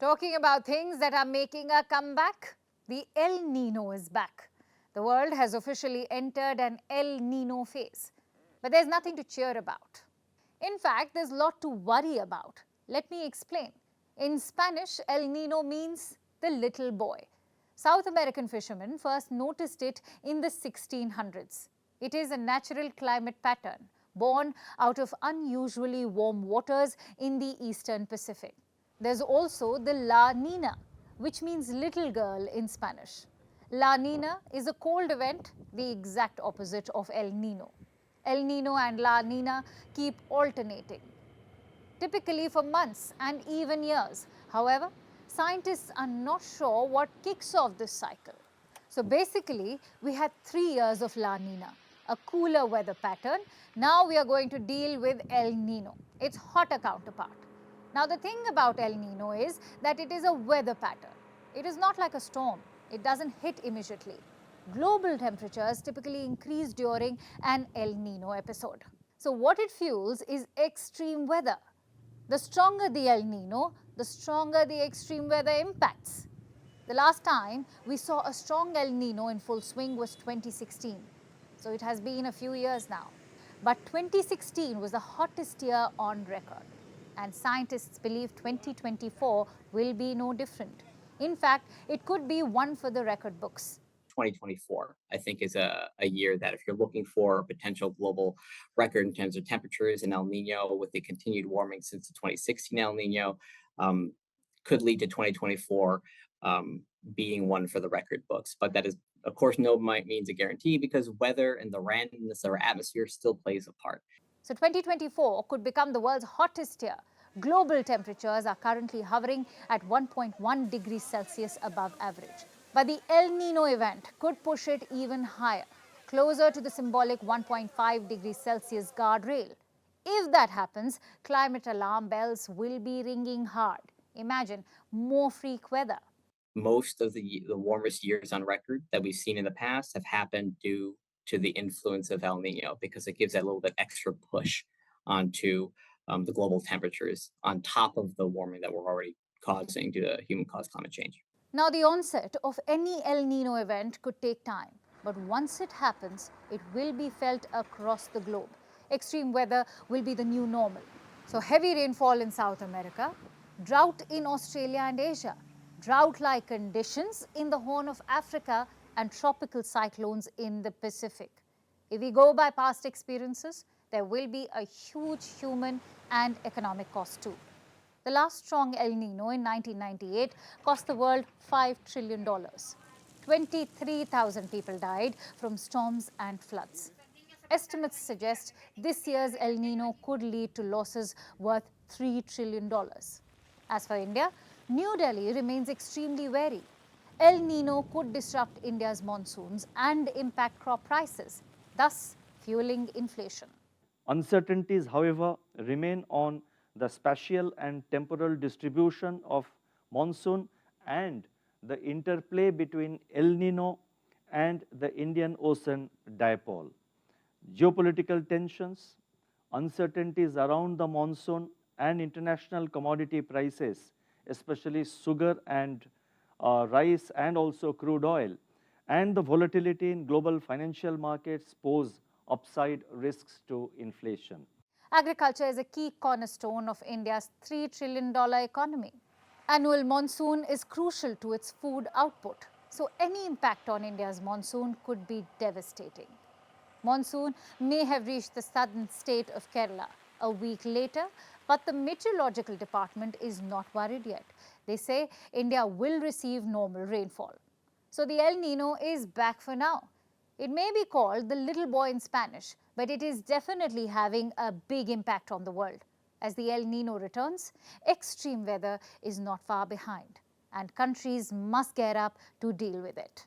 Talking about things that are making a comeback, the El Nino is back. The world has officially entered an El Nino phase. But there's nothing to cheer about. In fact, there's a lot to worry about. Let me explain. In Spanish, El Nino means the little boy. South American fishermen first noticed it in the 1600s. It is a natural climate pattern born out of unusually warm waters in the eastern Pacific. There's also the La Nina, which means little girl in Spanish. La Nina is a cold event, the exact opposite of El Nino. El Nino and La Nina keep alternating, typically for months and even years. However, scientists are not sure what kicks off this cycle. So basically, we had 3 years of La Nina, a cooler weather pattern. Now we are going to deal with El Nino, its hotter counterpart. Now the thing about El Nino is that it is a weather pattern. It is not like a storm. It doesn't hit immediately. Global temperatures typically increase during an El Nino episode. So what it fuels is extreme weather. The stronger the El Nino, the stronger the extreme weather impacts. The last time we saw a strong El Nino in full swing was 2016. So it has been a few years now. But 2016 was the hottest year on record. And scientists believe 2024 will be no different. In fact, it could be one for the record books. 2024, I think, is a year that if you're looking for a potential global record in terms of temperatures and El Nino with the continued warming since the 2016 El Nino, could lead to 2024 being one for the record books. But that is, of course, no means a guarantee because weather and the randomness of our atmosphere still plays a part. So 2024 could become the world's hottest year. Global temperatures are currently hovering at 1.1 degrees Celsius above average. But the El Nino event could push it even higher, closer to the symbolic 1.5 degrees Celsius guardrail. If that happens, climate alarm bells will be ringing hard. Imagine more freak weather. Most of the warmest years on record that we've seen in the past have happened due to the influence of El Nino because it gives that little bit extra push onto the global temperatures on top of the warming that we're already causing due to human-caused climate change. Now, the onset of any El Nino event could take time, but once it happens, it will be felt across the globe. Extreme weather will be the new normal. So, heavy rainfall in South America, drought in Australia and Asia, drought-like conditions in the Horn of Africa, and tropical cyclones in the Pacific. If we go by past experiences, there will be a huge human and economic cost too. The last strong El Nino in 1998 cost the world $5 trillion. 23,000 people died from storms and floods. Estimates suggest this year's El Nino could lead to losses worth $3 trillion. As for India, New Delhi remains extremely wary. El Nino could disrupt India's monsoons and impact crop prices, thus fueling inflation. Uncertainties, however, remain on the spatial and temporal distribution of monsoon and the interplay between El Nino and the Indian Ocean dipole. Geopolitical tensions, uncertainties around the monsoon and international commodity prices, especially sugar and rice and also crude oil, and the volatility in global financial markets pose upside risks to inflation. Agriculture is a key cornerstone of India's $3 trillion economy. Annual monsoon is crucial to its food output, so any impact on India's monsoon could be devastating. Monsoon may have reached the southern state of Kerala a week later, but the meteorological department is not worried yet. They say India will receive normal rainfall. So the El Nino is back for now. It may be called the little boy in Spanish, but it is definitely having a big impact on the world. As the El Nino returns, extreme weather is not far behind, and countries must gear up to deal with it.